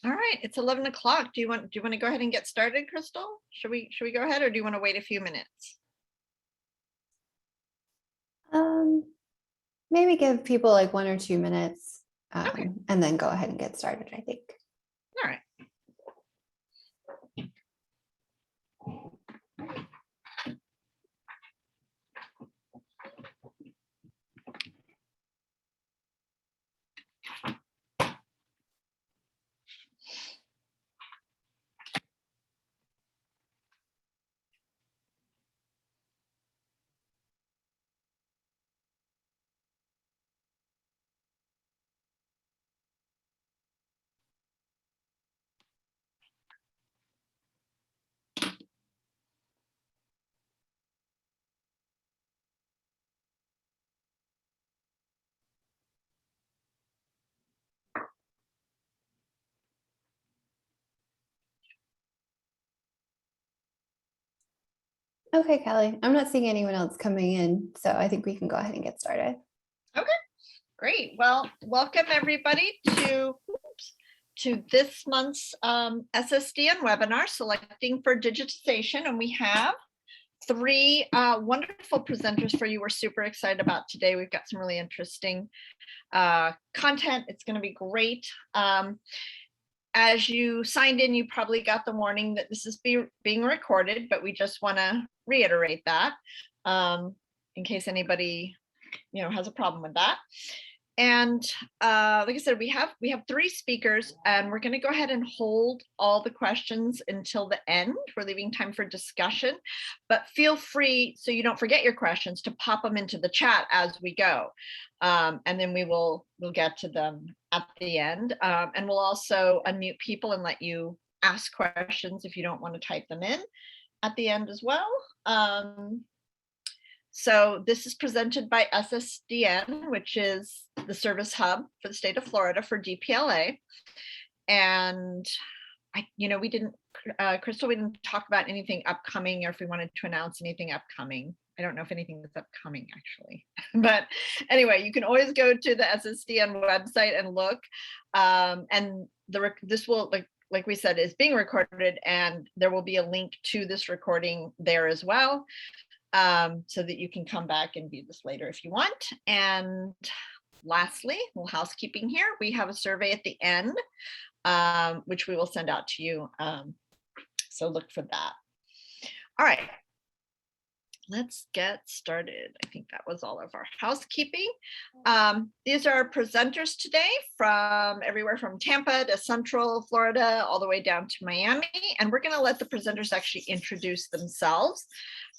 All right, it's 11 o'clock. Do you want to go ahead and get started, Crystal? Should we go ahead, or do you want to wait a few minutes? Maybe give people like 1 or 2 minutes, Okay. and then go ahead and get started, I think. All right. Okay, Kelly, I'm not seeing anyone else coming in, so I think we can go ahead and get started. Okay, great. Well, welcome everybody to this month's SSDN webinar, Selecting for Digitization. And we have 3 wonderful presenters for you. We're super excited about today. We've got some really interesting content. It's going to be great. As you signed in, you probably got the warning that this is being recorded, but we just want to reiterate that in case anybody has a problem with that. And like I said, we have 3 speakers, and we're going to go ahead and hold all the questions until the end. We're leaving time for discussion, but feel free, so you don't forget your questions, to pop them into the chat as we go, and then we'll get to them at the end. And we'll also unmute people and let you ask questions if you don't want to type them in at the end as well. So this is presented by SSDN, which is the service hub for the state of Florida for DPLA. And we didn't, Crystal, we didn't talk about anything upcoming, or if we wanted to announce anything upcoming. I don't know if anything is upcoming actually, but anyway, you can always go to the SSDN website and look. And this will, like we said, is being recorded, and there will be a link to this recording there as well. So that you can come back and view this later if you want. And lastly, a little housekeeping here. We have a survey at the end, which we will send out to you. So look for that. All right, let's get started. I think that was all of our housekeeping. These are our presenters today from everywhere from Tampa to Central Florida, all the way down to Miami. And we're going to let the presenters actually introduce themselves.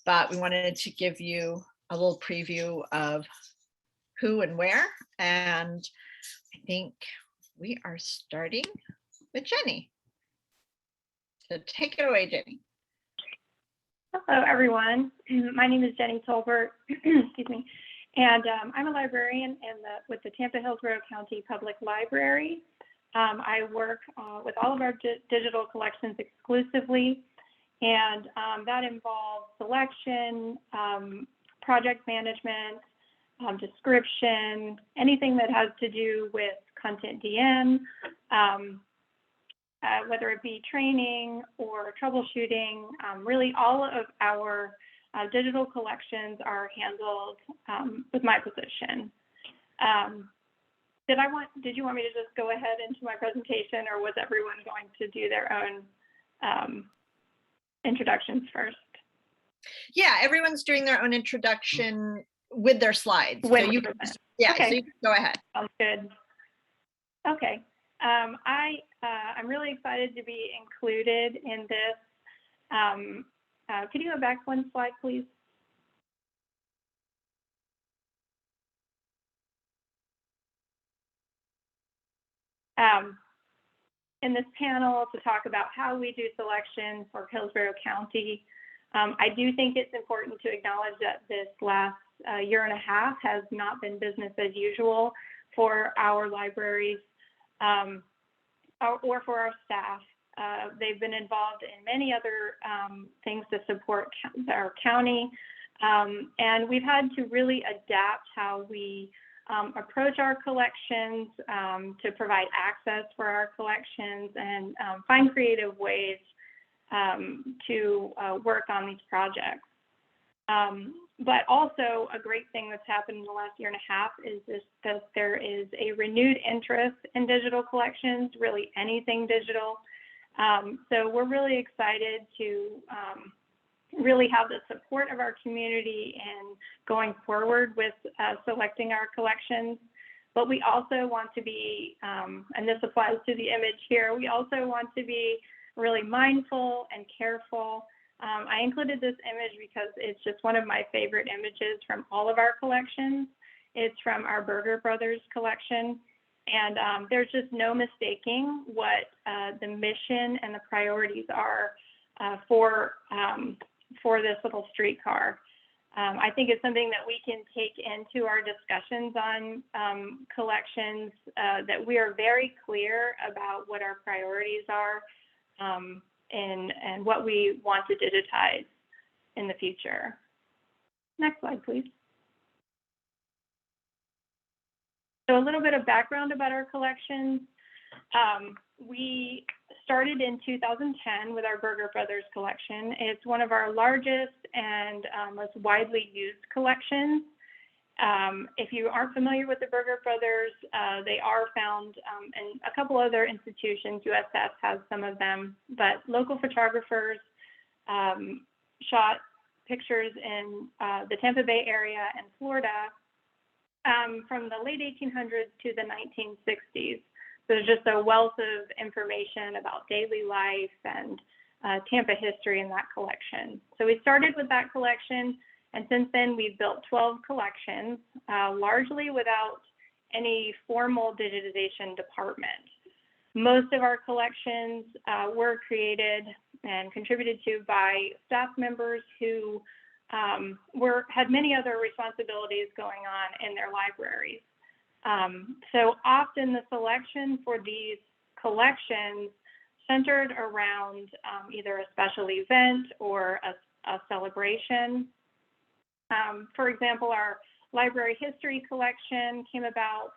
But we wanted to give you a little preview of who and where. And I think we are starting with Jenny. So take it away, Jenny. Hello, everyone. My name is Jenny Tolbert, excuse me, and I'm a librarian with the Tampa-Hillsborough County Public Library. I work with all of our digital collections exclusively. And that involves selection, project management, description, anything that has to do with content DM, whether it be training or troubleshooting. Really, all of our digital collections are handled with my position. Did you want me to just go ahead into my presentation, or was everyone going to do their own introductions first? Yeah, everyone's doing their own introduction with their slides. So you can, okay. So you can go ahead. Sounds good. Okay. I'm really excited to be included in this. Could you go back 1 slide, please? In this panel to talk about how we do selection for Hillsborough County. I do think it's important to acknowledge that this last year and a half has not been business as usual for our libraries or for our staff. They've been involved in many other things to support our county, and we've had to really adapt how we approach our collections, to provide access for our collections, and find creative ways to work on these projects. But also a great thing that's happened in the last year and a half is that there is a renewed interest in digital collections, really anything digital. So we're really excited to really have the support of our community in going forward with selecting our collections. But we also want to be, and this applies to the image here, we also want to be really mindful and careful. I included this image because it's just one of my favorite images from all of our collections. It's from our Berger Brothers collection. And there's just no mistaking what the mission and the priorities are for this little streetcar. I think it's something that we can take into our discussions on collections, that we are very clear about what our priorities are and what we want to digitize in the future. Next slide, please. So a little bit of background about our collections. We started in 2010 with our Berger Brothers collection. It's one of our largest and most widely used collections. If you aren't familiar with the Berger Brothers, they are found in a couple other institutions. USF has some of them, but local photographers shot pictures in the Tampa Bay area and Florida from the late 1800s to the 1960s. So there's just a wealth of information about daily life and Tampa history in that collection. So we started with that collection, and since then we've built 12 collections, largely without any formal digitization department. Most of our collections were created and contributed to by staff members who had many other responsibilities going on in their libraries. So often the selection for these collections centered around either a special event or a celebration. For example, our library history collection came about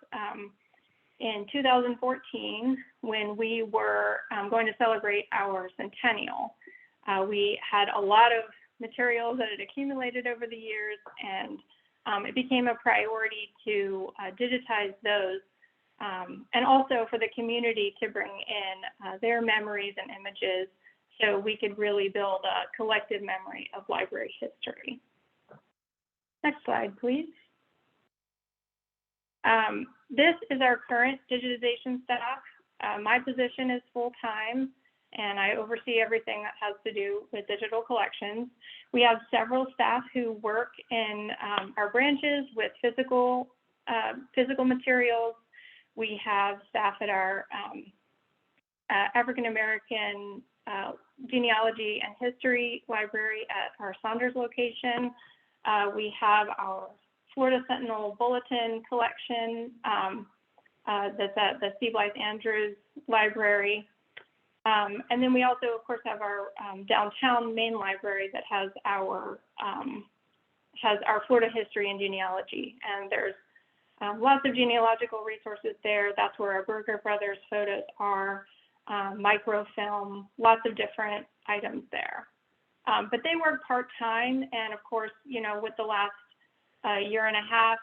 in 2014 when we were going to celebrate our centennial. We had a lot of materials that had accumulated over the years, and it became a priority to digitize those, and also for the community to bring in their memories and images so we could really build a collective memory of library history. Next slide, please. This is our current digitization staff. My position is full-time, and I oversee everything that has to do with digital collections. We have several staff who work in our branches with physical materials. We have staff at our African American genealogy and history library at our Saunders location. We have our Florida Sentinel Bulletin collection that's at the C. Blythe Andrews Library. And then we also, of course, have our downtown main library that has our Florida history and genealogy. And there's lots of genealogical resources there. That's where our Berger Brothers photos are, microfilm, lots of different items there. But they work part-time, and of course, you know, with the last year and a half,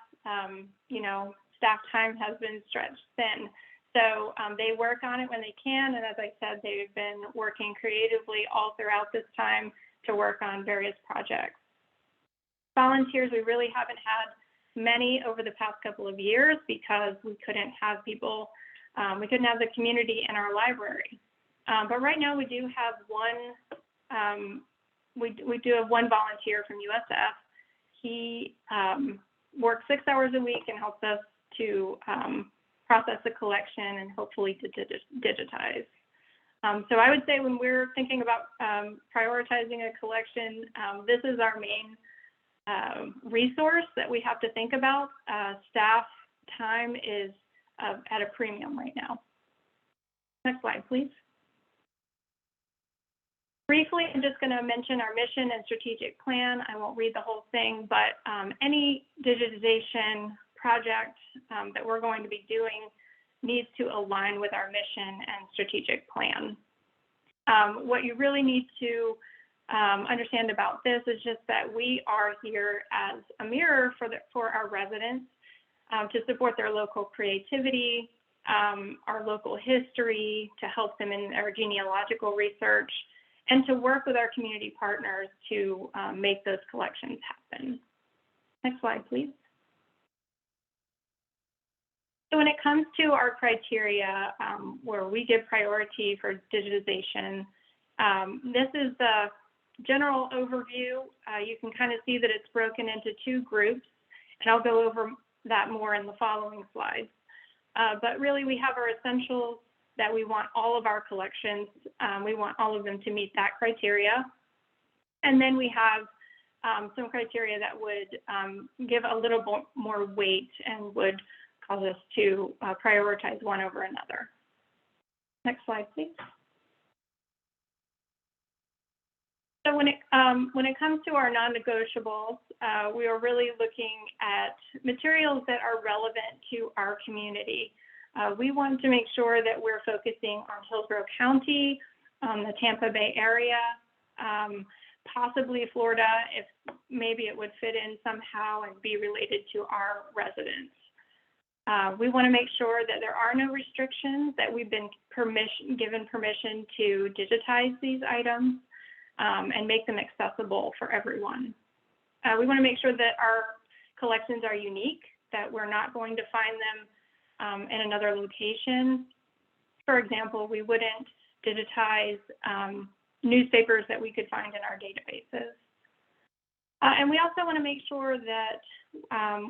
you know, staff time has been stretched thin. So they work on it when they can, and as I said, they've been working creatively all throughout this time to work on various projects. Volunteers, we really haven't had many over the past couple of years because we couldn't have people, we couldn't have the community in our library. But right now we do have one, we do have one volunteer from USF. He works 6 hours a week and helps us to process the collection and hopefully to digitize. So I would say when we're thinking about prioritizing a collection, this is our main resource that we have to think about. Staff time is at a premium right now. Next slide, please. Briefly, I'm just going to mention our mission and strategic plan. I won't read the whole thing, but any digitization project that we're going to be doing needs to align with our mission and strategic plan. What you really need to understand about this is just that we are here as a mirror for our residents to support their local creativity, our local history, to help them in their genealogical research, and to work with our community partners to make those collections happen. Next slide, please. So when it comes to our criteria, where we give priority for digitization, this is the general overview. You can kind of see that it's broken into two groups, and I'll go over that more in the following slides. But really, we have our essentials that we want all of our collections. We want all of them to meet that criteria. And then we have some criteria that would give a little bit more weight and would cause us to prioritize one over another. Next slide, please. So when it comes to our non-negotiables, we are really looking at materials that are relevant to our community. We want to make sure that we're focusing on Hillsborough County, the Tampa Bay area, possibly Florida, if maybe it would fit in somehow and be related to our residents. We want to make sure that there are no restrictions, that we've been given permission to digitize these items and make them accessible for everyone. We want to make sure that our collections are unique, that we're not going to find them in another location. For example, we wouldn't digitize newspapers that we could find in our databases. And we also want to make sure that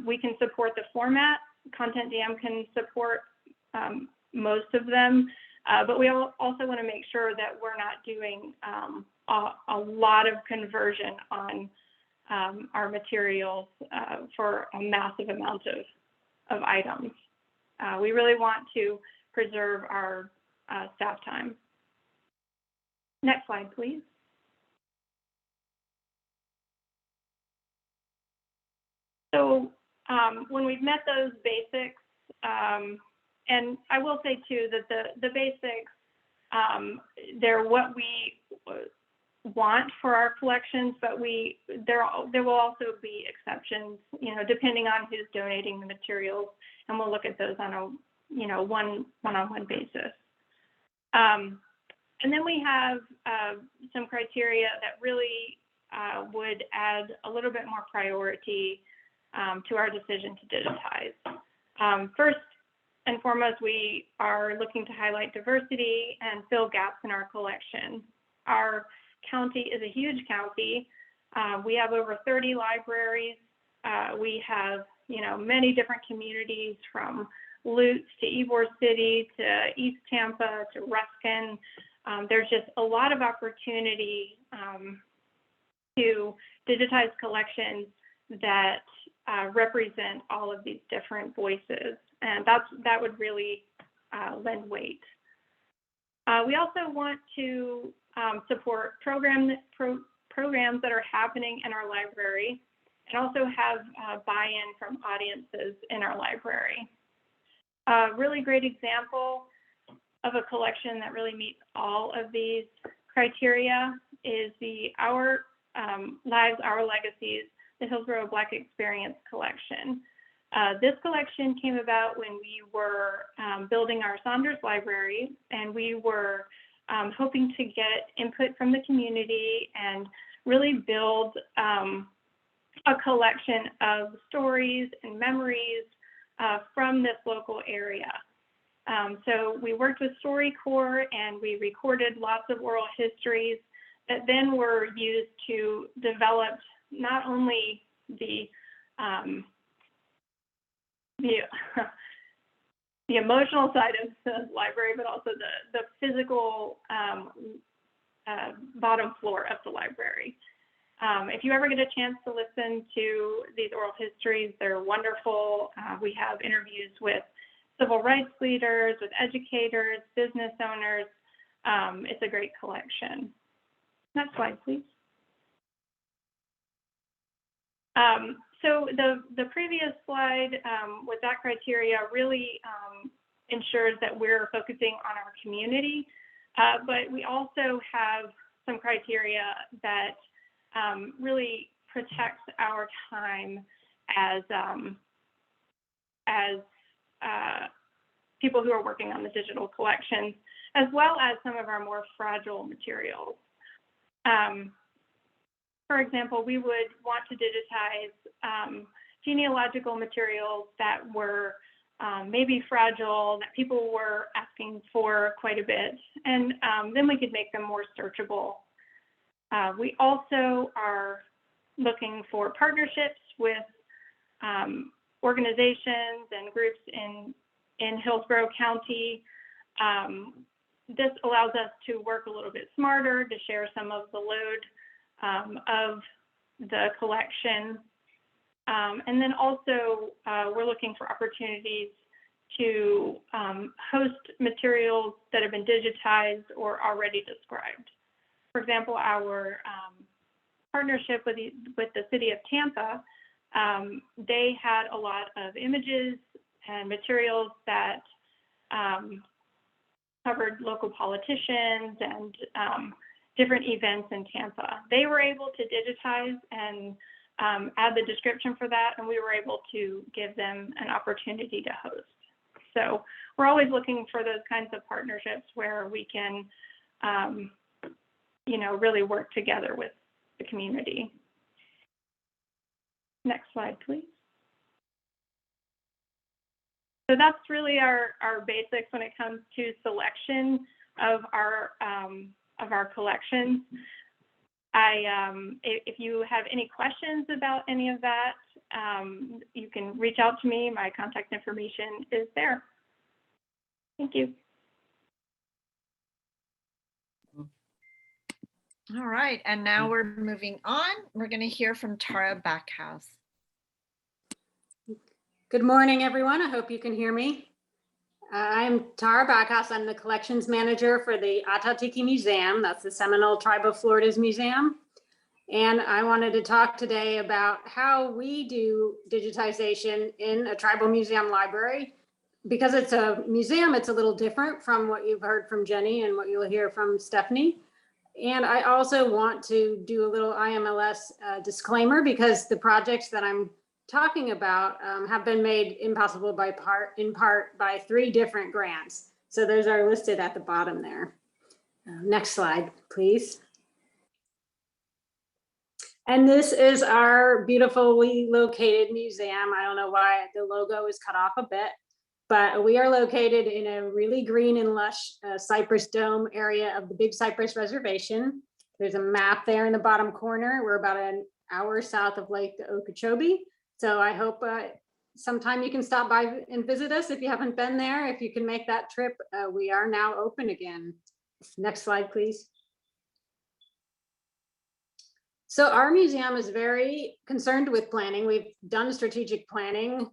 we can support the format. Content Dam can support most of them, but we also want to make sure that we're not doing a lot of conversion on our materials for a massive amount of items. We really want to preserve our staff time. Next slide, please. So when we've met those basics, and I will say too that the basics, they're what we want for our collections, but there will also be exceptions, depending on who's donating the materials, and we'll look at those on a one-on-one basis. And then we have some criteria that really would add a little bit more priority to our decision to digitize. First and foremost, we are looking to highlight diversity and fill gaps in our collection. Our county is a huge county. We have over 30 libraries. We have, many different communities from Lutz to Ybor City to East Tampa to Ruskin. There's just a lot of opportunity to digitize collections that represent all of these different voices, and that would really lend weight. We also want to support programs that are happening in our library, and also have buy-in from audiences in our library. A really great example of a collection that really meets all of these criteria is the Our Lives, Our Legacies, the Hillsborough Black Experience collection. This collection came about when we were building our Saunders Library, and we were hoping to get input from the community and really build a collection of stories and memories from this local area. So we worked with StoryCorps, and we recorded lots of oral histories that then were used to develop not only the emotional side of the library, but also the physical bottom floor of the library. If you ever get a chance to listen to these oral histories, they're wonderful. We have interviews with civil rights leaders, with educators, business owners. It's a great collection. Next slide, please. So the previous slide with that criteria really ensures that we're focusing on our community, but we also have some criteria that really protects our time as people who are working on the digital collections, as well as some of our more fragile materials. For example, we would want to digitize genealogical materials that were maybe fragile, that people were asking for quite a bit, and then we could make them more searchable. We also are looking for partnerships with organizations and groups in Hillsborough County. This allows us to work a little bit smarter, to share some of the load of the collection. And then also, we're looking for opportunities to host materials that have been digitized or already described. For example, our partnership with the city of Tampa, they had a lot of images and materials that covered local politicians and different events in Tampa. They were able to digitize and add the description for that, and we were able to give them an opportunity to host. So we're always looking for those kinds of partnerships where we can, really work together with the community. Next slide, please. So that's really our basics when it comes to selection of our collections. If you have any questions about any of that, you can reach out to me. My contact information is there. Thank you. All right, and now we're moving on. We're going to hear from Tara Backhouse. Good morning, everyone. I hope you can hear me. I'm Tara Backhouse. I'm the collections manager for the Ah-Tah-Thi-Ki Museum. That's the Seminole Tribe of Florida's museum. And I wanted to talk today about how we do digitization in a tribal museum library. Because it's a museum, it's a little different from what you've heard from Jenny and what you'll hear from Stephanie. And I also want to do a little IMLS disclaimer, because the projects that I'm talking about have been made impossible in part by 3 different grants. So those are listed at the bottom there. Next slide, please. And this is our beautifully located museum. I don't know why the logo is cut off a bit, but we are located in a really green and lush cypress dome area of the Big Cypress Reservation. There's a map there in the bottom corner. We're about an hour south of Lake Okeechobee. So I hope sometime you can stop by and visit us if you haven't been there. If you can make that trip, we are now open again. Next slide, please. So our museum is very concerned with planning. We've done strategic planning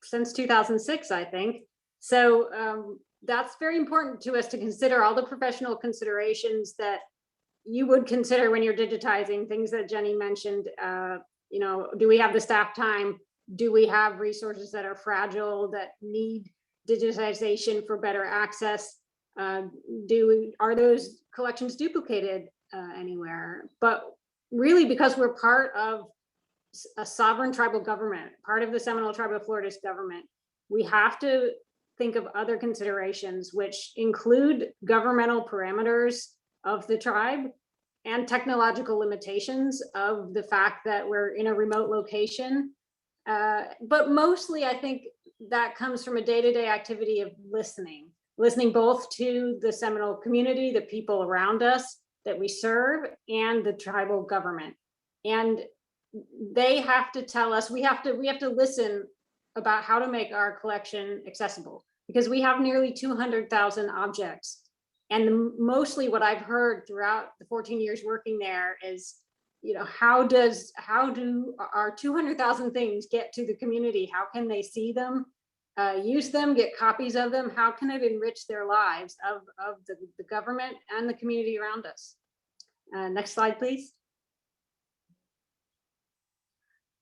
since 2006, I think. So that's very important to us, to consider all the professional considerations that you would consider when you're digitizing, things that Jenny mentioned. Do we have the staff time? Do we have resources that are fragile, that need digitization for better access? Are those collections duplicated anywhere? But really, because we're part of a sovereign tribal government, part of the Seminole Tribe of Florida's government, we have to think of other considerations, which include governmental parameters of the tribe and technological limitations of the fact that we're in a remote location. But mostly, I think that comes from a day-to-day activity of listening both to the Seminole community, the people around us that we serve, and the tribal government. And they have to tell us, we have to listen about how to make our collection accessible, because we have nearly 200,000 objects. And mostly what I've heard throughout the 14 years working there is, how do our 200,000 things get to the community? How can they see them, use them, get copies of them? How can it enrich their lives of the government and the community around us? Next slide, please.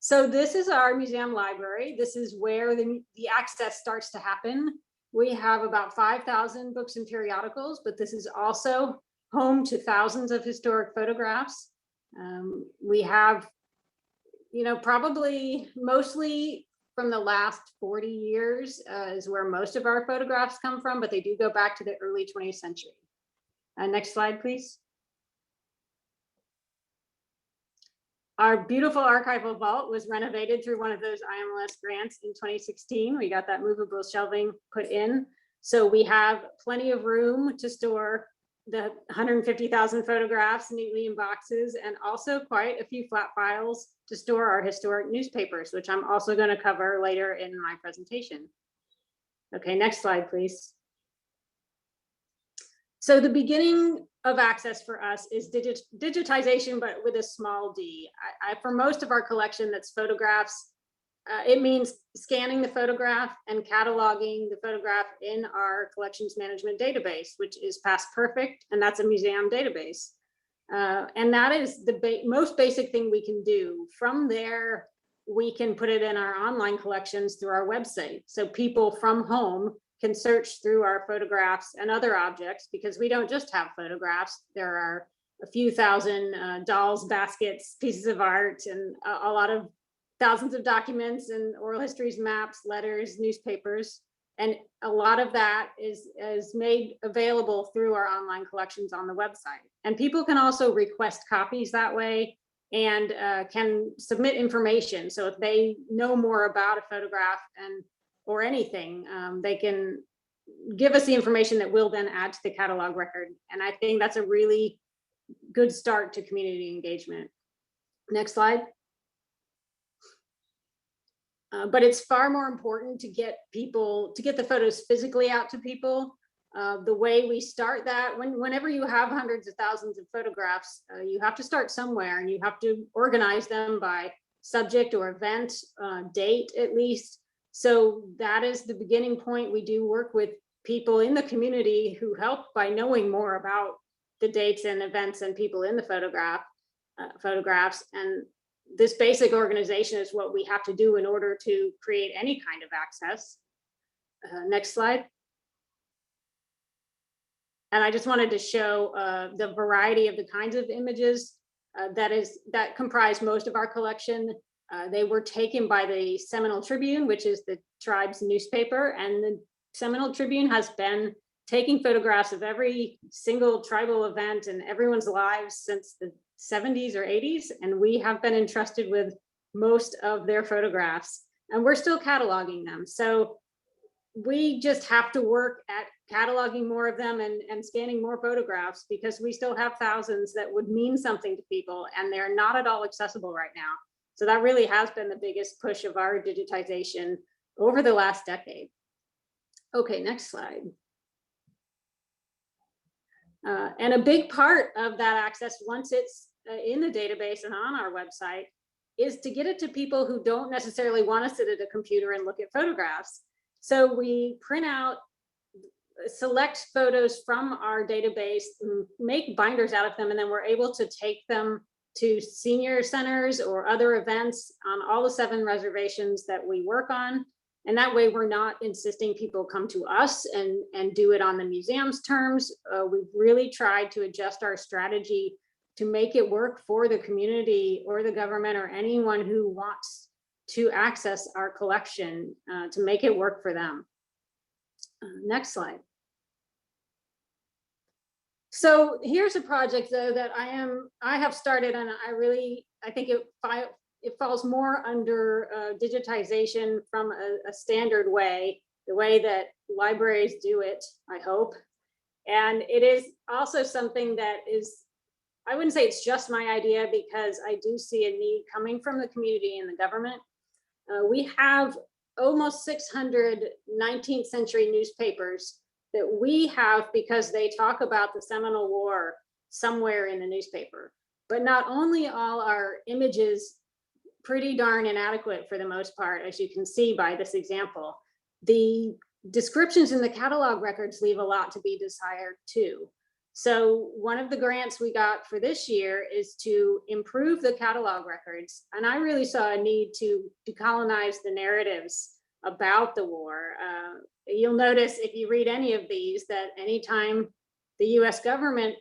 So this is our museum library. This is where the access starts to happen. We have about 5,000 books and periodicals, but this is also home to thousands of historic photographs. We have, probably mostly from the last 40 years is where most of our photographs come from, but they do go back to the early 20th century. Next slide, please. Our beautiful archival vault was renovated through one of those IMLS grants in 2016. We got that movable shelving put in. So we have plenty of room to store the 150,000 photographs neatly in boxes, and also quite a few flat files to store our historic newspapers, which I'm also going to cover later in my presentation. Okay, next slide, please. So the beginning of access for us is digitization, but with a small d. For most of our collection that's photographs, it means scanning the photograph and cataloging the photograph in our collections management database, which is past perfect, and that's a museum database. And that is the most basic thing we can do. From there, we can put it in our online collections through our website. So people from home can search through our photographs and other objects, because we don't just have photographs. There are a few thousand dolls, baskets, pieces of art, and a lot of thousands of documents and oral histories, maps, letters, newspapers. And a lot of that is made available through our online collections on the website. And people can also request copies that way, and can submit information. So if they know more about a photograph or anything, they can give us the information that we'll then add to the catalog record. And I think that's a really good start to community engagement. Next slide. But it's far more important to get the photos physically out to people. The way we start that, whenever you have hundreds of thousands of photographs, you have to start somewhere, and you have to organize them by subject or event, date at least. So that is the beginning point. We do work with people in the community who help by knowing more about the dates and events and people in the photographs. And this basic organization is what we have to do in order to create any kind of access. Next slide. And I just wanted to show the variety of the kinds of images that comprise most of our collection. They were taken by the Seminole Tribune, which is the tribe's newspaper, and the Seminole Tribune has been taking photographs of every single tribal event in everyone's lives since the 70s or 80s, and we have been entrusted with most of their photographs, and we're still cataloging them. So we just have to work at cataloging more of them and scanning more photographs, because we still have thousands that would mean something to people, and they're not at all accessible right now. So that really has been the biggest push of our digitization over the last decade. Okay, next slide. And a big part of that access, once it's in the database and on our website, is to get it to people who don't necessarily want to sit at a computer and look at photographs. So we print out select photos from our database, make binders out of them, and then we're able to take them to senior centers or other events on all the 7 reservations that we work on. And that way we're not insisting people come to us and do it on the museum's terms. We've really tried to adjust our strategy to make it work for the community or the government or anyone who wants to access our collection, to make it work for them. Next slide. So here's a project though that I have started, and I think it falls more under digitization from a standard way, the way that libraries do it, I hope. And it is also something that is, I wouldn't say it's just my idea, because I do see a need coming from the community and the government. We have almost 600 19th century newspapers that we have because they talk about the Seminole War somewhere in the newspaper. But not only all our images pretty darn inadequate for the most part, as you can see by this example, the descriptions in the catalog records leave a lot to be desired too. So one of the grants we got for this year is to improve the catalog records. And I really saw a need to decolonize the narratives about the war. You'll notice if you read any of these that anytime the US government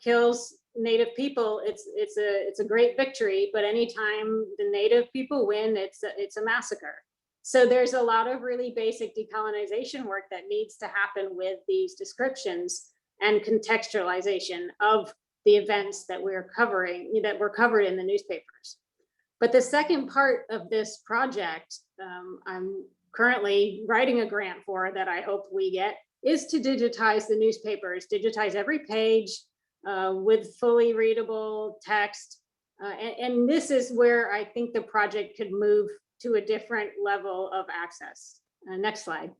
kills Native people, it's a great victory, but anytime the Native people win, it's a massacre. So there's a lot of really basic decolonization work that needs to happen with these descriptions and contextualization of the events that we're covering, that were covered in the newspapers. But the second part of this project, I'm currently writing a grant for that I hope we get, is to digitize the newspapers, digitize every page with fully readable text. And this is where I think the project could move to a different level of access. Next slide.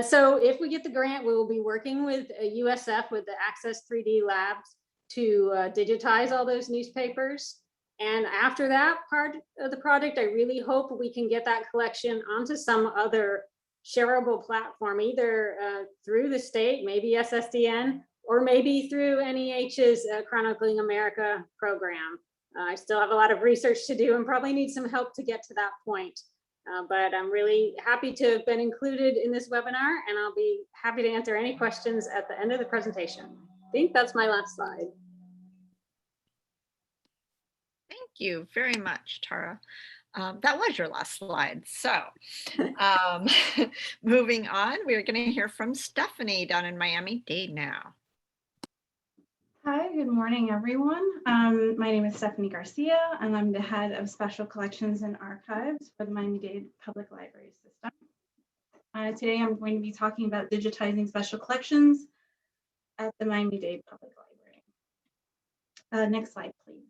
So if we get the grant, we will be working with USF, with the Access 3D Labs, to digitize all those newspapers. And after that part of the project, I really hope we can get that collection onto some other shareable platform, either through the state, maybe SSDN, or maybe through NEH's Chronicling America program. I still have a lot of research to do and probably need some help to get to that point. But I'm really happy to have been included in this webinar, and I'll be happy to answer any questions at the end of the presentation. I think that's my last slide. Thank you very much, Tara. That was your last slide. So moving on, we're going to hear from Stephanie down in Miami-Dade now. Hi, good morning, everyone. My name is Stephanie Garcia, and I'm the head of Special Collections and Archives for the Miami-Dade Public Library System. Today, I'm going to be talking about digitizing special collections at the Miami-Dade Public Library. Next slide, please.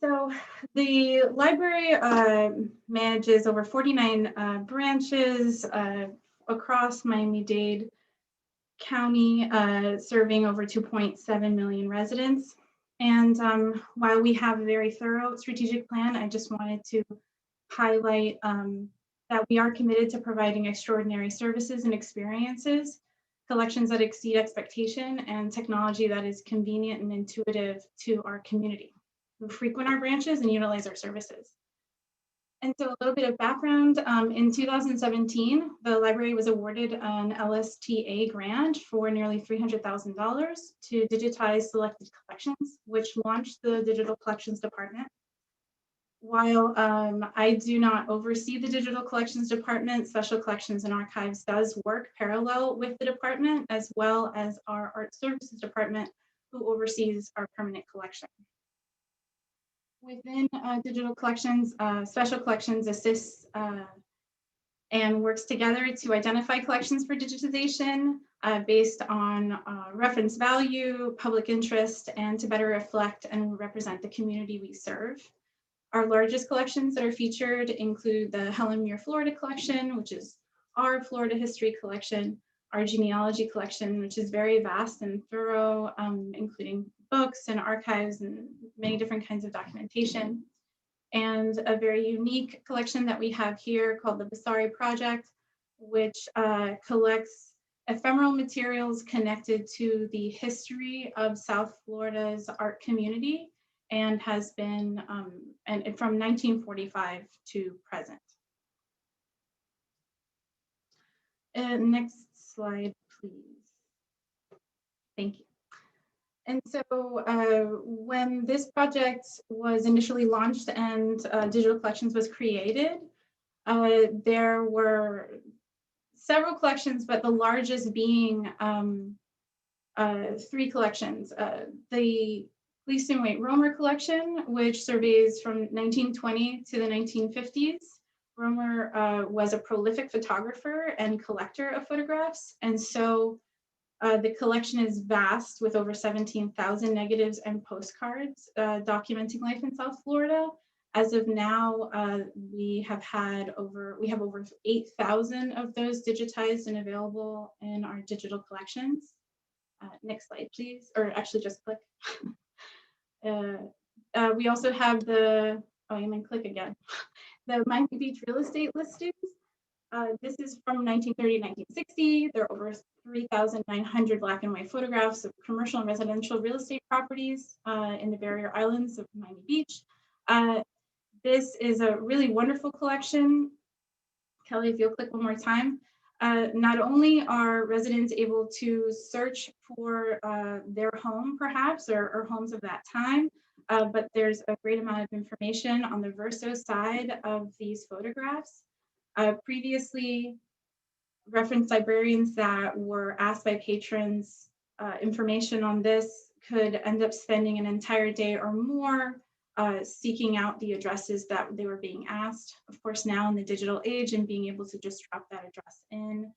So the library manages over 49 branches across Miami-Dade County, serving over 2.7 million residents. And while we have a very thorough strategic plan, I just wanted to highlight that we are committed to providing extraordinary services and experiences, collections that exceed expectation, and technology that is convenient and intuitive to our community who frequent our branches and utilize our services. And so a little bit of background, in 2017, the library was awarded an LSTA grant for nearly $300,000 to digitize selected collections, which launched the Digital Collections Department. While I do not oversee the Digital Collections Department, Special Collections and Archives does work parallel with the department, as well as our Art Services Department, who oversees our permanent collection. Within Digital Collections, Special Collections assists and works together to identify collections for digitization based on reference value, public interest, and to better reflect and represent the community we serve. Our largest collections that are featured include the Helen Muir Florida Collection, which is our Florida history collection, our genealogy collection, which is very vast and thorough, including books and archives and many different kinds of documentation. And a very unique collection that we have here called the Basari Project, which collects ephemeral materials connected to the history of South Florida's art community and has been and from 1945 to present. Next slide, please. Thank you. And so when this project was initially launched and Digital Collections was created, there were several collections, but the largest being 3 collections. The Gleason Waite Romer collection, which surveys from 1920 to the 1950s. Romer was a prolific photographer and collector of photographs. And so the collection is vast with over 17,000 negatives and postcards documenting life in South Florida. As of now, we have over 8,000 of those digitized and available in our digital collections. Next slide, please, or actually just click. We also have the, oh, you mean click again. the Miami Beach real estate listings. This is from 1930 to 1960. There are over 3,900 black and white photographs of commercial and residential real estate properties in the barrier islands of Miami Beach. This is a really wonderful collection. Kelly, if you'll click one more time. Not only are residents able to search for their home, perhaps, or homes of that time, but there's a great amount of information on the verso side of these photographs. Previously, reference librarians that were asked by patrons information on this could end up spending an entire day or more seeking out the addresses that they were being asked. Of course, now in the digital age and being able to just drop that address in,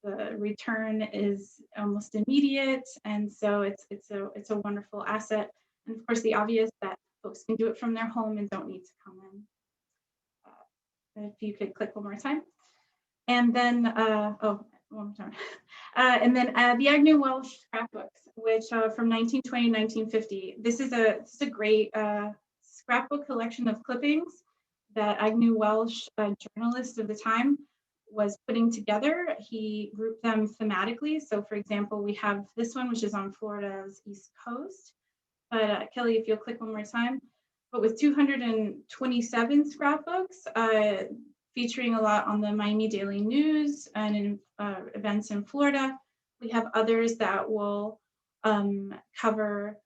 the return is almost immediate, and so it's a wonderful asset. And of course, the obvious that folks can do it from their home and don't need to come in. If you could click one more time. And then, one more time. And then the Agnew Welsh Scrapbooks, which from 1920 to 1950. This is a great scrapbook collection of clippings that Agnew Welsh, a journalist of the time, was putting together. He grouped them thematically. So for example, we have this one, which is on Florida's East Coast. But Kelly, if you'll click one more time. But with 227 scrapbooks, featuring a lot on the Miami Daily News and in events in Florida. We have others that will cover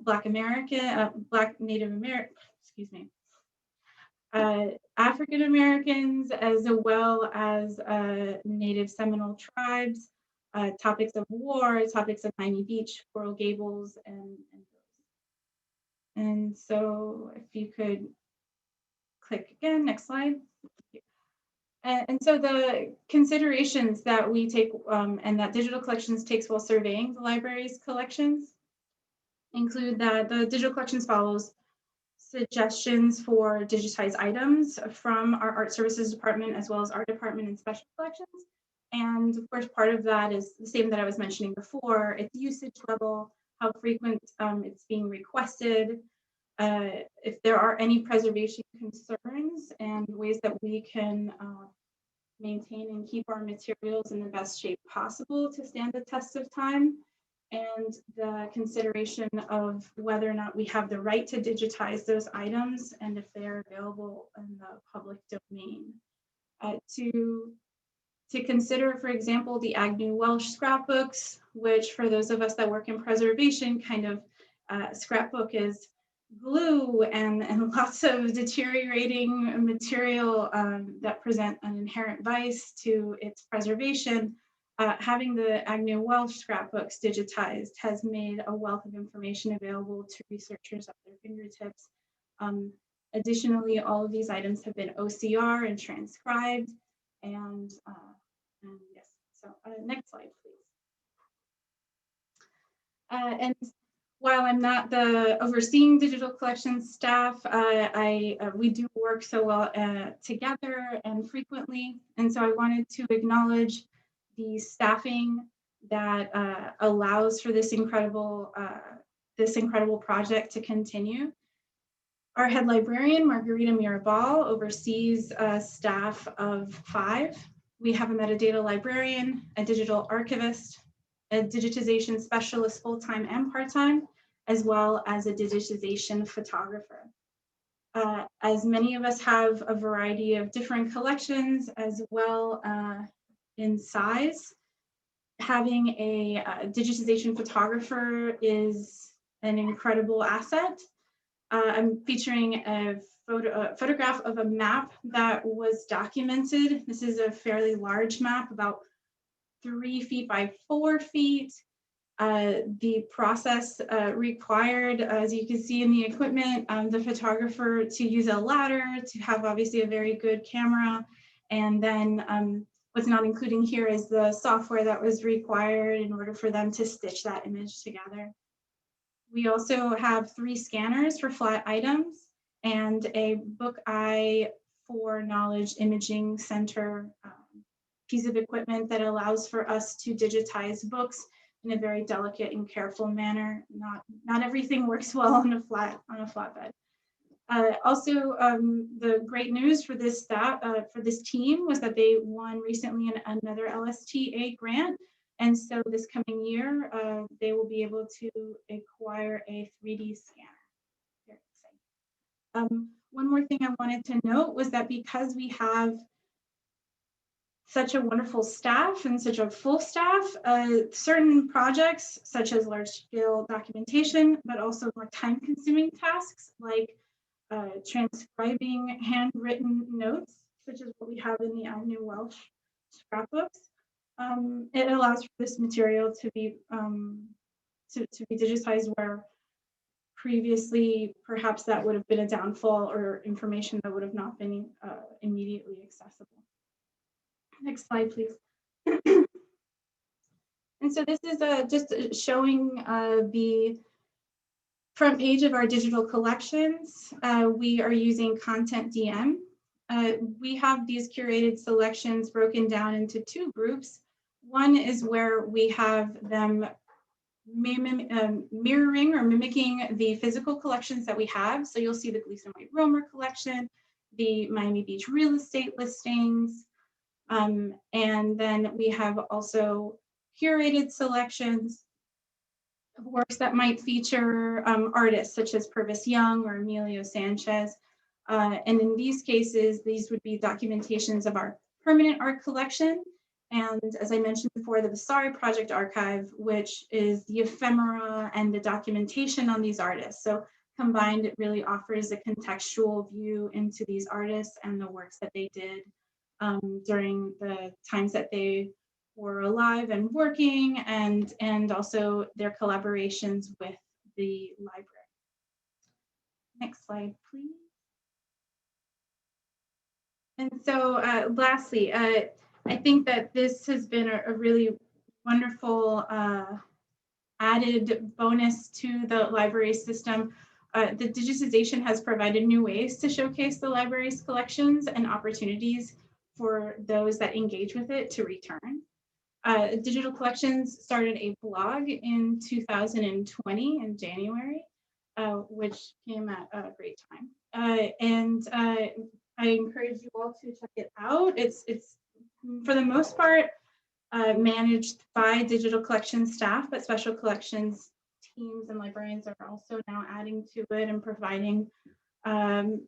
Black Native American, excuse me, African Americans, as well as Native Seminole tribes, topics of war, topics of Miami Beach, Coral Gables, and so if you could click again, next slide. And so the considerations that we take and that Digital Collections takes while surveying the library's collections include that the digital collections follows suggestions for digitized items from our art services department, as well as our department and special collections. And of course, part of that is the same that I was mentioning before. It's usage level, how frequent it's being requested, if there are any preservation concerns and ways that we can maintain and keep our materials in the best shape possible to stand the test of time, and the consideration of whether or not we have the right to digitize those items and if they're available in the public domain. To consider, for example, the Agnew Welsh scrapbooks, which for those of us that work in preservation, kind of scrapbook is glue and lots of deteriorating material that present an inherent vice to its preservation. Having the Agnew Welsh scrapbooks digitized has made a wealth of information available to researchers at their fingertips. Additionally, all of these items have been OCR and transcribed. And yes, so next slide, please. And while I'm not the overseeing digital collections staff, we do work so well together and frequently. And so I wanted to acknowledge the staffing that allows for this incredible project to continue. Our head librarian, Margarita Mirabal, oversees a staff of 5. We have a metadata librarian, a digital archivist, a digitization specialist full-time and part-time, as well as a digitization photographer. As many of us have a variety of different collections as well in size, having a digitization photographer is an incredible asset. I'm featuring a photograph of a map that was documented. This is a fairly large map, about 3 feet by 4 feet. The process required, as you can see in the equipment, the photographer to use a ladder, to have obviously a very good camera. And then what's not including here is the software that was required in order for them to stitch that image together. We also have 3 scanners for flat items and a Book Eye for Knowledge Imaging Center piece of equipment that allows for us to digitize books in a very delicate and careful manner. Not everything works well on a flatbed. Also, the great news for this staff, for this team, was that they won recently another LSTA grant. And so this coming year, they will be able to acquire a 3D scanner. Very exciting. One more thing I wanted to note was that because we have such a wonderful staff and such a full staff, certain projects such as large scale documentation, but also more time consuming tasks like transcribing handwritten notes, such as what we have in the Agnew Welsh scrapbooks. It allows for this material to be digitized, where previously perhaps that would have been a downfall or information that would have not been immediately accessible. Next slide, please. And so this is just showing the front page of our digital collections. We are using Content DM. We have these curated selections broken down into two groups. One is where we have them mirroring or mimicking the physical collections that we have. So you'll see the Gleason White Romer collection, the Miami Beach real estate listings, and then we have also curated selections of works that might feature artists such as Purvis Young or Emilio Sanchez. And in these cases, these would be documentations of our permanent art collection. And as I mentioned before, the Vasari Project Archive, which is the ephemera and the documentation on these artists. So combined, it really offers a contextual view into these artists and the works that they did during the times that they were alive and working, and also their collaborations with the library. Next slide, please. And so lastly, I think that this has been a really wonderful added bonus to the library system. The digitization has provided new ways to showcase the library's collections and opportunities for those that engage with it to return. Digital Collections started a blog in 2020 in January, which came at a great time. And I encourage you all to check it out. It's for the most part managed by Digital Collections staff, but Special Collections teams and librarians are also now adding to it and providing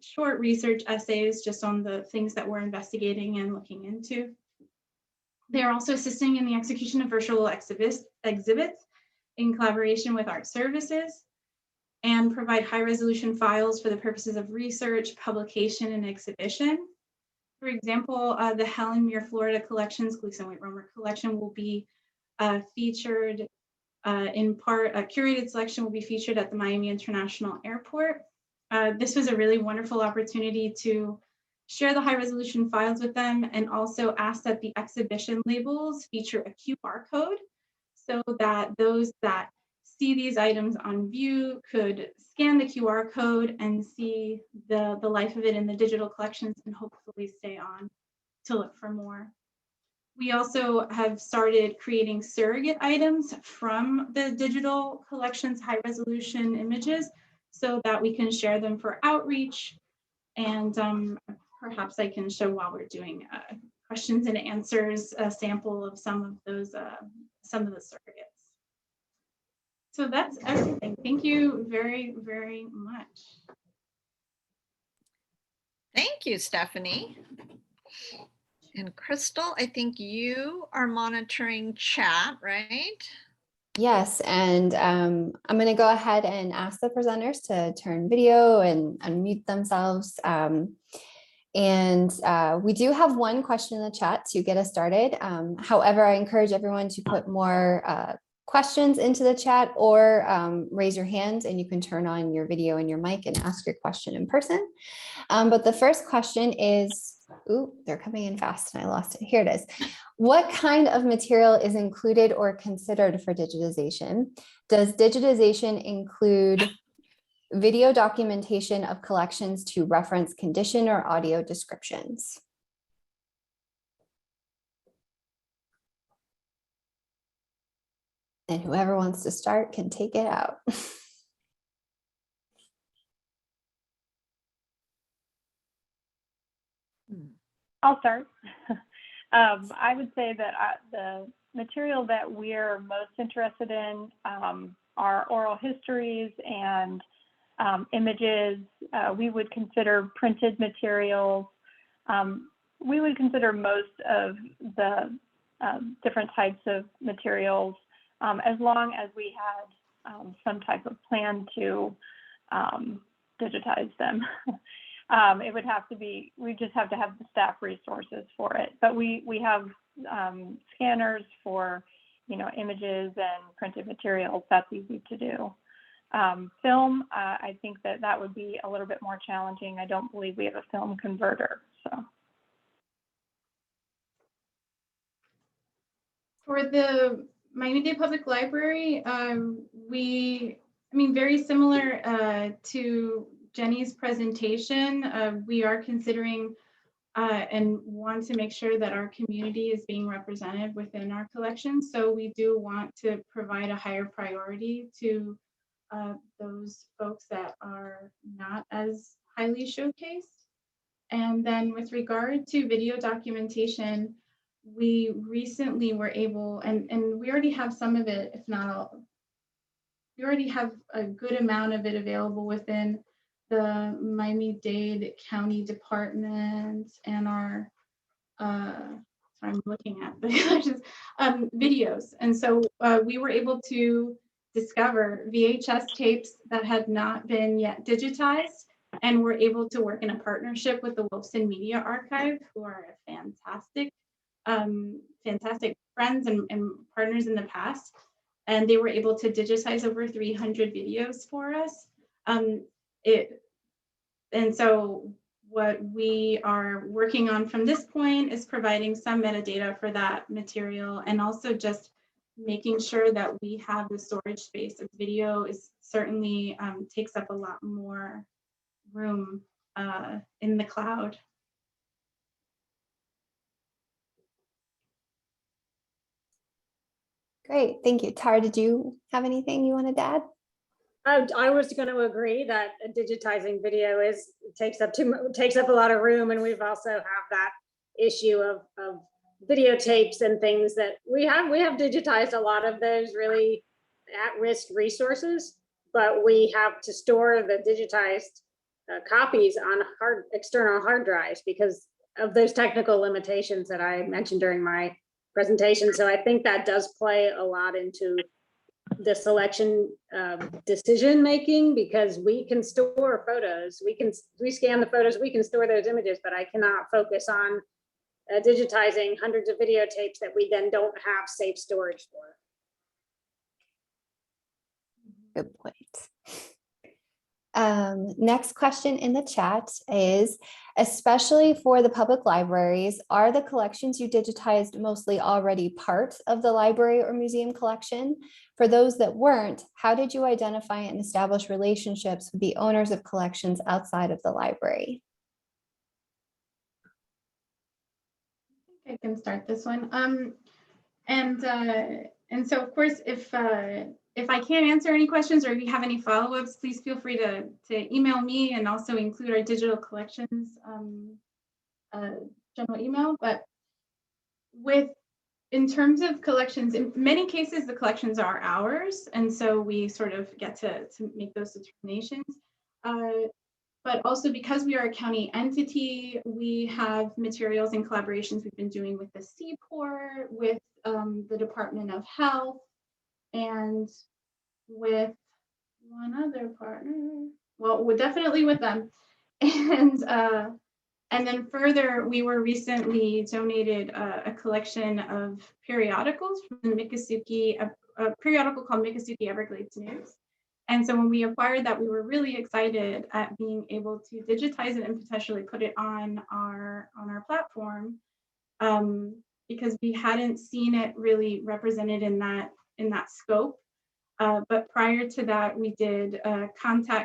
short research essays just on the things that we're investigating and looking into. They are also assisting in the execution of virtual exhibits in collaboration with Art Services, and provide high resolution files for the purposes of research, publication, and exhibition. For example, the Helen Muir, Florida collections, Gleason White Romer collection will be featured in part, a curated selection will be featured at the Miami International Airport. This was a really wonderful opportunity to share the high resolution files with them, and also ask that the exhibition labels feature a QR code so that those that see these items on view could scan the QR code and see the life of it in the digital collections and hopefully stay on to look for more. We also have started creating surrogate items from the digital collections high resolution images so that we can share them for outreach. And perhaps I can show while we're doing questions and answers a sample of some of those, some of the surrogates. So that's everything. Thank you very, very much. Thank you, Stephanie. And Crystal, I think you are monitoring chat, right? Yes, and I'm going to go ahead and ask the presenters to turn video and unmute themselves. We do have one question in the chat to get us started. However, I encourage everyone to put more questions into the chat, or raise your hand and you can turn on your video and your mic and ask your question in person. But the first question is, ooh, they're coming in fast and I lost it. Here it is. What kind of material is included or considered for digitization? Does digitization include video documentation of collections to reference condition or audio descriptions? And whoever wants to start can take it out. I'll start. I would say that the material that we're most interested in are oral histories and images. We would consider printed materials. We would consider most of the different types of materials as long as we had some type of plan to digitize them. It would have to be, we just have to have the staff resources for it. But we have scanners for, images and printed materials. That's easy to do. Film, I think that would be a little bit more challenging. I don't believe we have a film converter, so. For the Miami-Dade Public Library, very similar to Jenny's presentation, we are considering and want to make sure that our community is being represented within our collections. So we do want to provide a higher priority to those folks that are not as highly showcased. And then with regard to video documentation, we recently were able, and we already have some of it, if not all, we already have a good amount of it available within the Miami-Dade County Department and our, I'm looking at the collections, videos. And so we were able to discover VHS tapes that had not been yet digitized, and we're able to work in a partnership with the Wilson Media Archive, who are a fantastic friends and partners in the past. And they were able to digitize over 300 videos for us. And so what we are working on from this point is providing some metadata for that material, and also just making sure that we have the storage space. Video is certainly takes up a lot more room in the cloud. Great, thank you. Tara, did you have anything you wanted to add? I was going to agree that digitizing video takes up a lot of room, and we've also have that issue of videotapes and things that we have digitized a lot of those really at-risk resources, but we have to store the digitized copies on external hard drives because of those technical limitations that I mentioned during my presentation. So I think that does play a lot into the selection decision making, because we can store photos, we scan the photos, we can store those images, but I cannot focus on digitizing hundreds of videotapes that we then don't have safe storage for. Good point. Next question in the chat is, especially for the public libraries, are the collections you digitized mostly already part of the library or museum collection? For those that weren't, how did you identify and establish relationships with the owners of collections outside of the library? I can start this one. And so of course, if I can't answer any questions or if you have any follow-ups, please feel free to email me, and also include our digital collections general email. But in terms of collections, in many cases, the collections are ours. And so we sort of get to make those determinations. But also because we are a county entity, we have materials and collaborations we've been doing with the Seaport, with the Department of Health, and with one other partner. Well, we're definitely with them. And then further, we were recently donated a collection of periodicals from the Miccosukee, a periodical called Miccosukee Everglades News. And so when we acquired that, we were really excited at being able to digitize it and potentially put it on our platform, because we hadn't seen it really represented in that scope. But prior to that, we did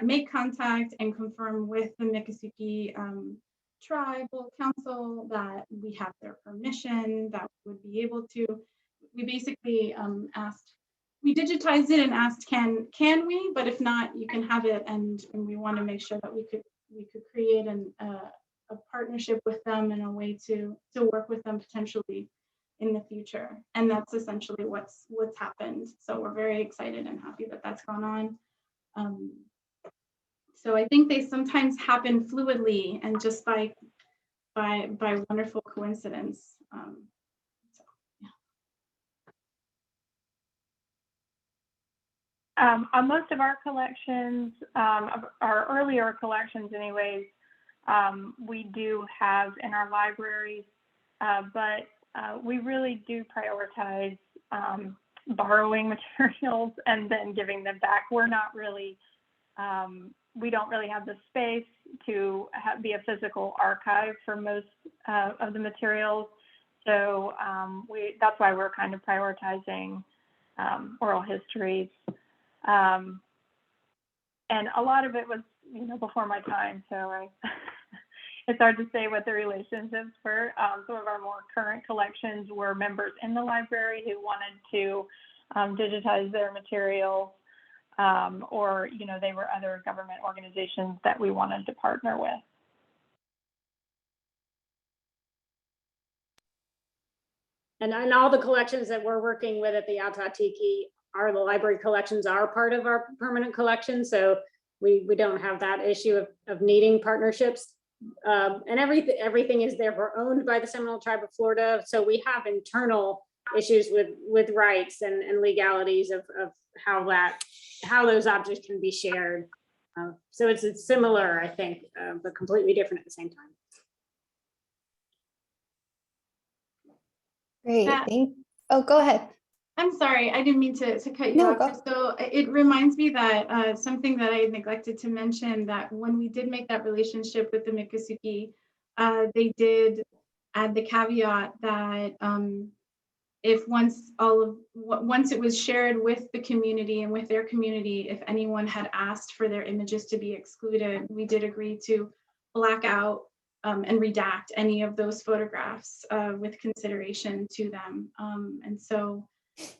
make contact and confirm with the Miccosukee Tribal Council that we have their permission, that we would be able to. We basically asked, we digitized it and asked, can we? But if not, you can have it, and we want to make sure that we could create partnership with them and a way to work with them potentially in the future. And that's essentially what's happened. So we're very excited and happy that that's gone on. So I think they sometimes happen fluidly and just by wonderful coincidence. On most of our collections, our earlier collections anyways, we do have in our libraries, but we really do prioritize borrowing materials and then giving them back. We're not really, we don't really have the space to be a physical archive for most of the materials. So that's why we're kind of prioritizing oral histories. And a lot of it was, before my time, so it's hard to say what the relationships were. Some of our more current collections were members in the library who wanted to digitize their materials, or, they were other government organizations that we wanted to partner with. And all the collections that we're working with at the Ah-Tah-Thi-Ki, the library collections are part of our permanent collection. So we don't have that issue of needing partnerships. And everything is therefore owned by the Seminole Tribe of Florida. So we have internal issues with rights and legalities of how those objects can be shared. So it's similar, I think, but completely different at the same time. Great. Oh, go ahead. I'm sorry, I didn't mean to cut you No, off. go. So it reminds me that something that I neglected to mention, that when we did make that relationship with the Miccosukee, they did add the caveat that if once it was shared with the community and with their community, if anyone had asked for their images to be excluded, we did agree to black out and redact any of those photographs with consideration to them. And so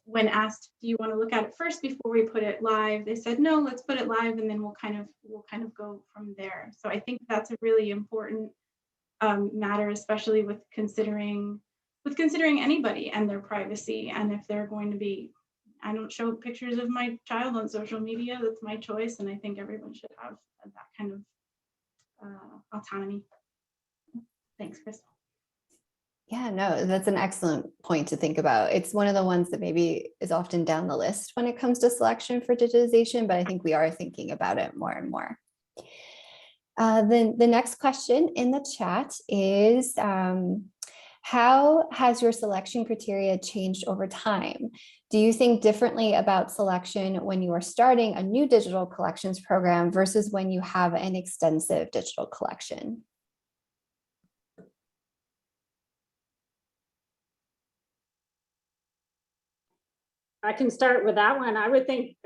when asked, do you want to look at it first before we put it live, they said, no, let's put it live and then we'll kind of go from there. So I think that's a really important matter, especially with considering anybody and their privacy. And if they're going to be, I don't show pictures of my child on social media, that's my choice. And I think everyone should have that kind of autonomy. Thanks, Crystal. Yeah, no, that's an excellent point to think about. It's one of the ones that maybe is often down the list when it comes to selection for digitization, but I think we are thinking about it more and more. Then the next question in the chat is, how has your selection criteria changed over time? Do you think differently about selection when you are starting a new digital collections program versus when you have an extensive digital collection? I can start with that one. I would think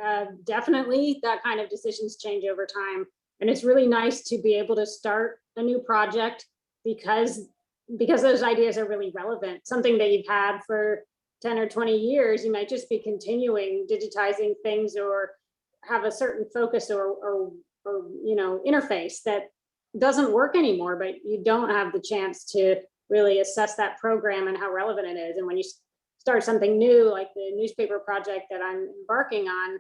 definitely that kind of decisions change over time. And it's really nice to be able to start a new project because those ideas are really relevant. Something that you've had for 10 or 20 years, you might just be continuing digitizing things or have a certain focus or interface that doesn't work anymore, but you don't have the chance to really assess that program and how relevant it is. And when you start something new, like the newspaper project that I'm embarking on,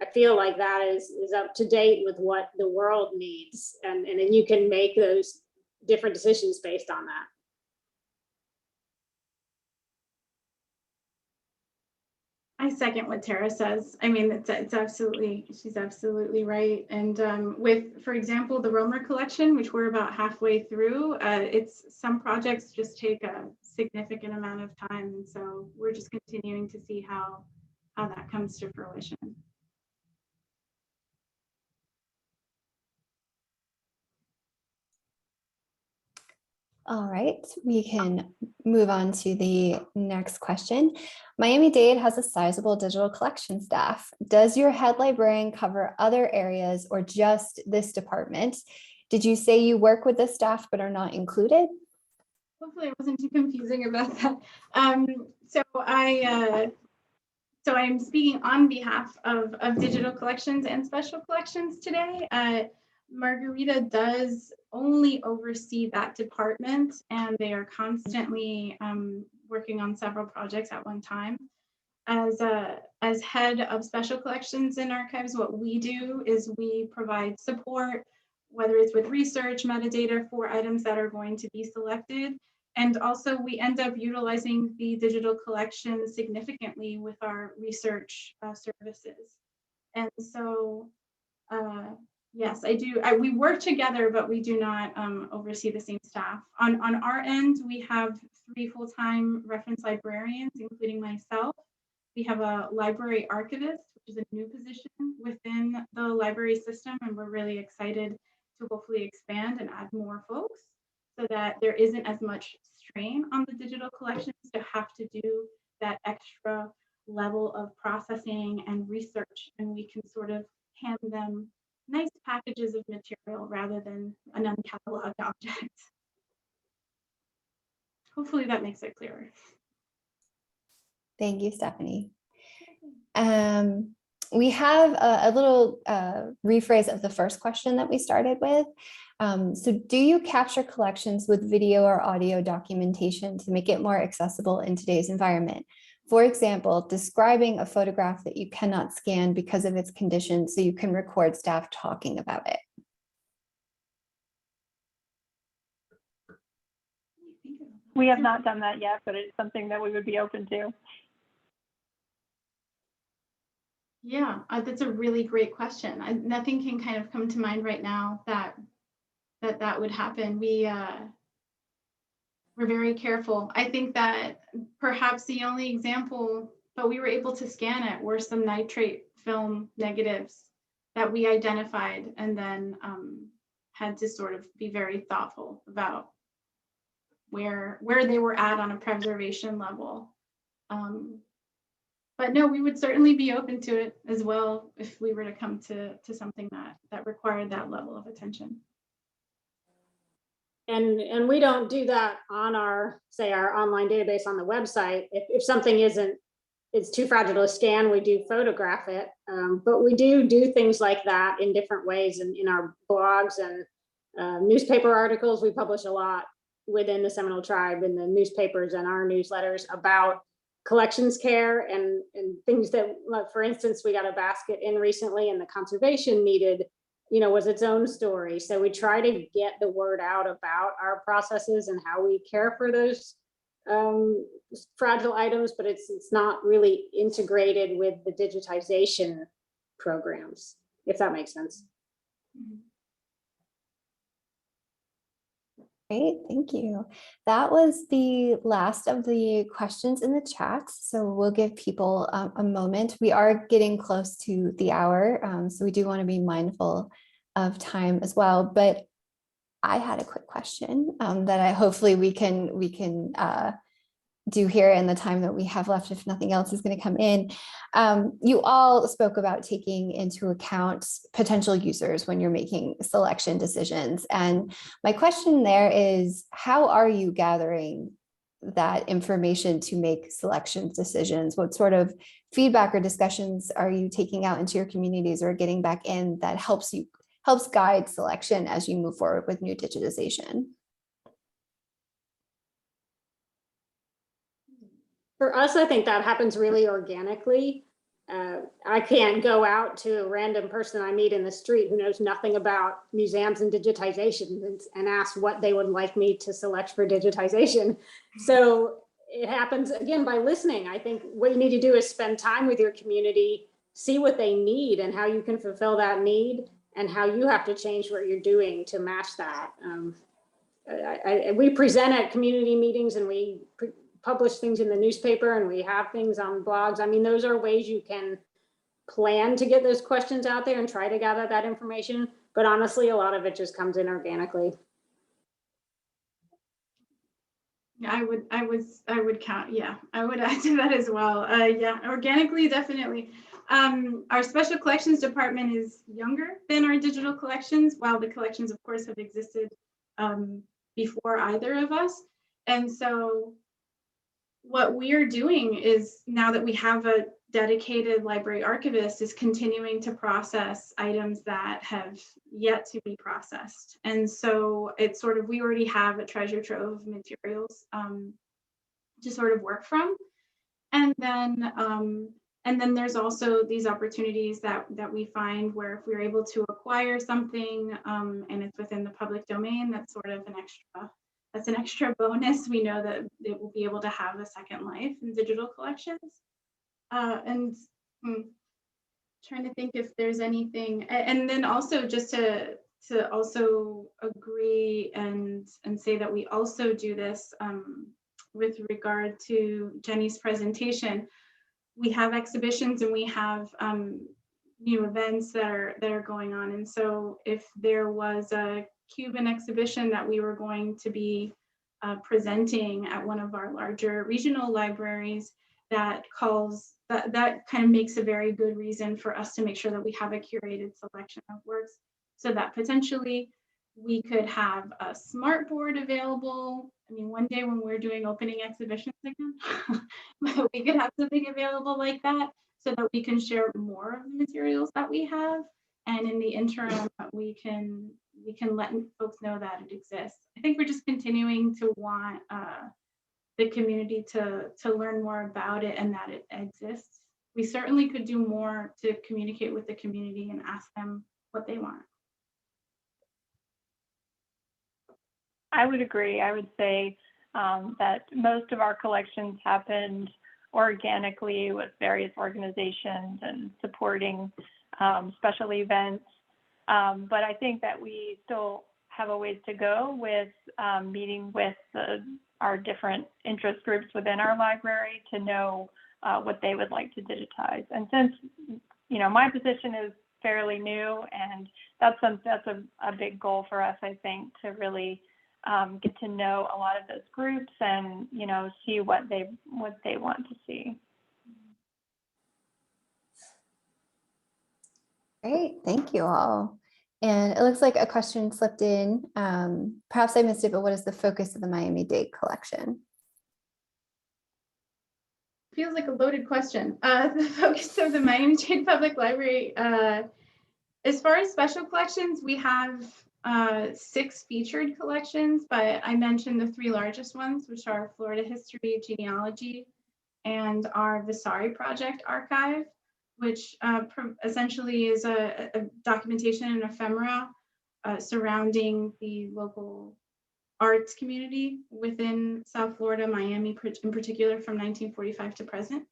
I feel like that is up to date with what the world needs. And then you can make those different decisions based on that. I second what Tara says. I mean, it's absolutely, she's absolutely right. And with, for example, the Romer collection, which we're about halfway through, some projects just take a significant amount of time. And so we're just continuing to see how that comes to fruition. All right, we can move on to the next question. Miami-Dade has a sizable digital collection staff. Does your head librarian cover other areas or just this department? Did you say you work with the staff but are not included? Hopefully it wasn't too confusing about that. So I'm speaking on behalf of digital collections and special collections today. Margarita does only oversee that department, and they are constantly working on several projects at one time. As head of special collections and archives, what we do is we provide support, whether it's with research, metadata for items that are going to be selected. And also we end up utilizing the digital collection significantly with our research services. And so, yes, I do. We work together, but we do not oversee the same staff. On our end, we have 3 full-time reference librarians, including myself. We have a library archivist, which is a new position within the library system, and we're really excited to hopefully expand and add more folks so that there isn't as much strain on the digital collections to have to do that extra level of processing and research, and we can sort of hand them nice packages of material rather than an uncatalogued object. Hopefully that makes it clearer. Thank you, Stephanie. We have a little rephrase of the first question that we started with. So do you capture collections with video or audio documentation to make it more accessible in today's environment? For example, describing a photograph that you cannot scan because of its condition, so you can record staff talking about it. We have not done that yet, but it's something that we would be open to. Yeah, that's a really great question. Nothing can kind of come to mind right now that would happen. We're very careful. I think that perhaps the only example, but we were able to scan it, were some nitrate film negatives that we identified and then had to sort of be very thoughtful about where they were at on a preservation level. But no, we would certainly be open to it as well if we were to come to something that required that level of attention. And we don't do that on our, say, our online database on the website. If something it's too fragile to scan, we do photograph it. But we do things like that in different ways in our blogs and newspaper articles. We publish a lot within the Seminole Tribe in the newspapers and our newsletters about collections care and things that, like, for instance, we got a basket in recently and the conservation needed, was its own story. So we try to get the word out about our processes and how we care for those fragile items, but it's not really integrated with the digitization programs, if that makes sense. Great, thank you. That was the last of the questions in the chat. So we'll give people a moment. We are getting close to the hour, so we do want to be mindful of time as well. But I had a quick question that hopefully we can do here in the time that we have left, if nothing else is going to come in. You all spoke about taking into account potential users when you're making selection decisions. And my question there is, how are you gathering that information to make selection decisions? What sort of feedback or discussions are you taking out into your communities or getting back in that helps guide selection as you move forward with new digitization? For us, I think that happens really organically. I can't go out to a random person I meet in the street who knows nothing about museums and digitization and ask what they would like me to select for digitization. So it happens, again, by listening. I think what you need to do is spend time with your community, see what they need and how you can fulfill that need and how you have to change what you're doing to match that. We present at community meetings and we publish things in the newspaper and we have things on blogs. I mean, those are ways you can plan to get those questions out there and try to gather that information. But honestly, a lot of it just comes in organically. Yeah, I would count. Yeah, I would add to that as well. Yeah, organically, definitely. Our special collections department is younger than our digital collections, while the collections, of course, have existed before either of us. And so what we're doing is, now that we have a dedicated library archivist is continuing to process items that have yet to be processed. And so it's sort of, we already have a treasure trove of materials to sort of work from. And then there's also these opportunities that we find where if we're able to acquire something and it's within the public domain, that's sort of an extra bonus. We know that it will be able to have a second life in digital collections. Trying to think if there's anything, and then also just to also agree and say that we also do this with regard to Jenny's presentation. We have exhibitions and we have new events that are going on. And so if there was a Cuban exhibition that we were going to be presenting at one of our larger regional libraries, that kind of makes a very good reason for us to make sure that we have a curated selection of works, so that potentially we could have a smart board available. I mean, one day when we're doing opening exhibitions again, we could have something available like that so that we can share more of the materials that we have. And in the interim, we can let folks know that it exists. I think we're just continuing to want the community to learn more about it and that it exists. We certainly could do more to communicate with the community and ask them what they want. I would agree. I would say that most of our collections happened organically with various organizations and supporting special events. But I think that we still have a ways to go with meeting with our different interest groups within our library to know what they would like to digitize. And since, my position is fairly new, and that's a big goal for us, I think, to really get to know a lot of those groups and, see what they want to see. Great, thank you all. And it looks like a question slipped in. Perhaps I missed it, but what is the focus of the Miami-Dade collection? Feels like a loaded question. The focus of the Miami-Dade Public Library, as far as special collections, we have 6 featured collections, but I mentioned the 3 largest ones, which are Florida History, Genealogy, and our Vasari Project archive, which essentially is a documentation and ephemera surrounding the local arts community within South Florida, Miami in particular, from 1945 to present.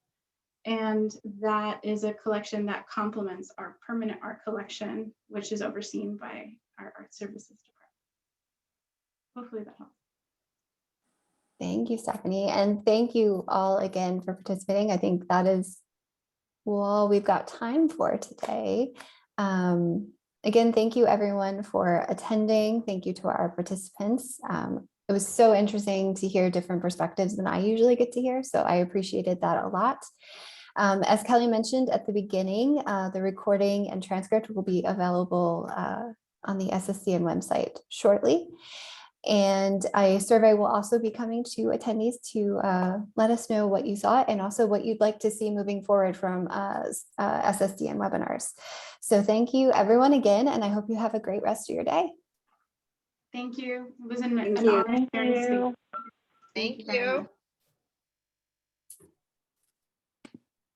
And that is a collection that complements our permanent art collection, which is overseen by our art services department. Hopefully that helps. Thank you, Stephanie. And thank you all again for participating. I think that is all we've got time for today. Again, thank you everyone for attending. Thank you to our participants. It was so interesting to hear different perspectives than I usually get to hear, so I appreciated that a lot. As Kelly mentioned at the beginning, the recording and transcript will be available on the SSDN website shortly. And a survey will also be coming to attendees to let us know what you thought and also what you'd like to see moving forward from SSDN webinars. So thank you everyone again, and I hope you have a great rest of your day. Thank you. It was an Thank you. honor. Thank you. Thank you.